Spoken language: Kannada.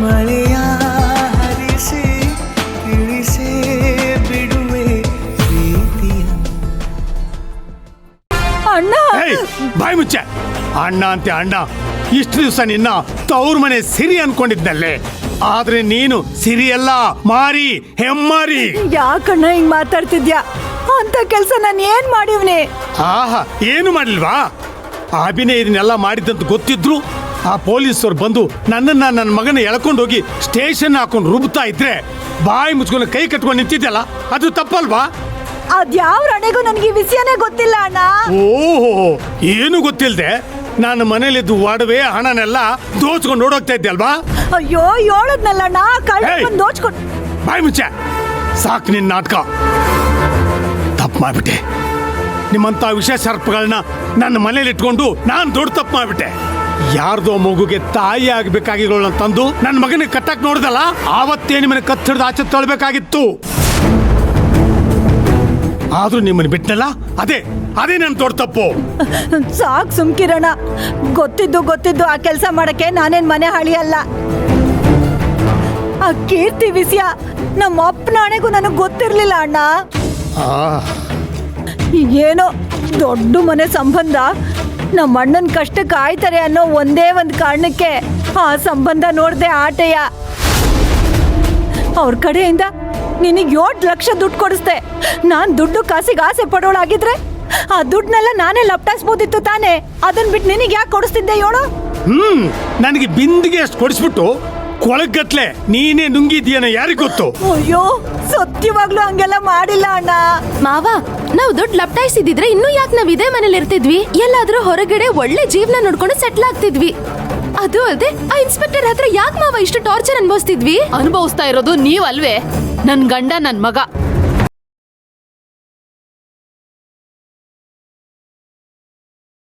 ಮಳೆಯ ಹರಿಸಿ ತಿಳಿಸೇ ಬಿಡುವೆ ಪ್ರೀತಿಯ. ಅಣ್ಣ ಬಾಯಿ ಮುಚ್ಚೆ. ಅಣ್ಣ ಅಂತೆ ಅಣ್ಣ. ಇಷ್ಟು ದಿವಸ ನಿನ್ನ ತವ್ರ ಮನೆ ಸಿರಿ ಅನ್ಕೊಂಡಿದ್ನಲ್ಲೇ, ಆದ್ರೆ ನೀನು ಸಿರಿಯಲ್ಲ, ಮಾರಿ, ಹೆಮ್ಮಾರಿ. ಯಾಕಣ್ಣ ಹಿಂಗ್ ಮಾತಾಡ್ತಿದ್ಯಾ? ಅಂತ ಕೆಲ್ಸ ನಾನು ಏನ್ ಮಾಡಿವ್ನಿ? ಆಹಾ, ಏನು ಮಾಡಿಲ್ವಾ? ಅಭಿನಯ ಇದನ್ನೆಲ್ಲ ಮಾಡಿದ್ದಂತ ಗೊತ್ತಿದ್ರು ಆ ಪೊಲೀಸರು ಬಂದು ನನ್ನ ಮಗನ ಎಳ್ಕೊಂಡು ಹೋಗಿ ಸ್ಟೇಷನ್ ಹಾಕೊಂಡು ರುಬ್ತಾ ಇದ್ರೆ ಬಾಯಿ ಮುಚ್ಕೊಂಡು ಕೈ ಕಟ್ಕೊಂಡು ನಿಂತಿದ್ದಲ್ಲ, ಅದು ತಪ್ಪಲ್ವಾ? ಅದ್ಯಾವ ರಣೆಗೂ ನನಗೆ ಈ ವಿಷಯನೇ ಗೊತ್ತಿಲ್ಲ ಅಣ್ಣ. ಓಹೋ, ಏನು ಗೊತ್ತಿಲ್ದೆ ನಾನು ಮನೇಲಿದ್ದು ಒಡವೆ ಹಣನೆಲ್ಲ ದೋಚ್ಕೊಂಡು ಓಡೋಗ್ತಾ ಇದ್ದೆ ಅಲ್ವಾ? ಅಯ್ಯೋ ಹೇಳದ್ನಲ್ಲ ಅಣ್ಣ, ಕಳ್ಳ ದೋಚ್ಕೊಂಡು. ಬಾಯಿ ಮುಚ್ಚೆ. ಸಾಕು ನಿನ್ನ ನಾಟಕ. ತಪ್ಪು ಮಾಡ್ಬಿಟ್ಟೆ. ನಿಮ್ಮಂತ ವಿಷಯ ಸರ್ಪಗಳನ್ನ ನನ್ನ ಮನೇಲಿ ಇಟ್ಕೊಂಡು ನಾನು ದೊಡ್ಡ ತಪ್ಪು ಮಾಡ್ಬಿಟ್ಟೆ. ಯಾರ್ದೋ ಮಗುಗೆ ತಾಯಿ ಆಗ್ಬೇಕಾಗಿರೋಳನ್ನ ತಂದು ನನ್ನ ಮಗನಿಗೆ ಕಟ್ಟಕ್ ನೋಡ್ದಲ್ಲ, ಆವತ್ತೇ ನಿಮ್ಮನ್ನ ಕತ್ತಿಡ್ದು ಆಚೆ ತಳ್ಬೇಕಾಗಿತ್ತು. ಆದ್ರೂ ನಿಮ್ಮನ್ನ ಬಿಟ್ಟನಲ್ಲ, ಅದೇ ನನ್ನ ದೊಡ್ಡ ತಪ್ಪು. ಸಾಕ್ ಸುಮ್ಕಿರಣ. ಗೊತ್ತಿದ್ದು ಆ ಕೆಲಸ ಮಾಡಕ್ಕೆ ನಾನೇನ್ ಮನೆ ಹಳಿ ಅಲ್ಲ. ಆ ಕೀರ್ತಿ ವಿಷಯ ನಮ್ಮ ಅಪ್ಪನ ಹಣೆಗೂ ನನಗ್ ಗೊತ್ತಿರ್ಲಿಲ್ಲ ಅಣ್ಣ. ಏನೋ ದೊಡ್ಡ ಮನೆ ಸಂಬಂಧ ನಮ್ಮ ಅಣ್ಣನ ಕಷ್ಟಕ್ಕೆ ಆಯ್ತಾರೆ ಅನ್ನೋ ಒಂದೇ ಒಂದು ಕಾರಣಕ್ಕೆ ಆ ಸಂಬಂಧ ನೋಡ್ದೆ ಆಟೆಯ. ಅವ್ರ ಕಡೆಯಿಂದ ನಿನಗೆ 7 ಲಕ್ಷ ದುಡ್ಡು ಕೊಡಿಸ್ದೆ. ನಾನ್ ದುಡ್ಡು ಕಾಸಿಗೆ ಆಸೆ ಪಡೋಳಾಗಿದ್ರೆ ಆ ದುಡ್ಡನ್ನೆಲ್ಲ ನಾನೇ ಲಪ್ಟಾಯಿಸ್ಬೋದಿತ್ತು ತಾನೆ. ಅದನ್ ಬಿಟ್ಟು ನಿನಗೆ ಯಾಕೆ ಕೊಡಿಸ್ತಿದ್ದೆ ಹೇಳು? ನನಗೆ ಬಿಂದಿಗೆ ಅಷ್ಟು ಕೊಡಿಸ್ಬಿಟ್ಟು ಕೊಳಗಟ್ಲೆ ನೀನೇ ನುಂಗಿದ್ಯೇನ ಯಾರಿಗ್ ಗೊತ್ತು? ಅಯ್ಯೋ, ಸತ್ಯವಾಗ್ಲೂ ಹಂಗೆಲ್ಲ ಮಾಡಿಲ್ಲ ಅಣ್ಣ. ಮಾವ, ನಾವು ದುಡ್ಡು ಲಪ್ಟಾಯಿಸಿದ್ರೆ ಇನ್ನೂ ಯಾಕೆ ನಾವ್ ಇದೇ ಮನೇಲಿ ಇರ್ತಿದ್ವಿ? ಎಲ್ಲಾದ್ರೂ ಹೊರಗಡೆ ಒಳ್ಳೆ ಜೀವನ ನೋಡ್ಕೊಂಡು ಸೆಟ್ಲ್ ಆಗ್ತಿದ್ವಿ. ಅದು ಅಲ್ಲದೆ ಆ ಇನ್ಸ್ಪೆಕ್ಟರ್ ಹತ್ರ ಯಾಕೆ ಮಾವ ಇಷ್ಟು ಟಾರ್ಚರ್ ಅನುಭವಿಸ್ತಿದ್ವಿ? ಅನುಭವಿಸ್ತಾ ಇರೋದು ನೀವ್ ಅಲ್ವೇ? ನನ್ ಗಂಡ ನನ್ ಮಗ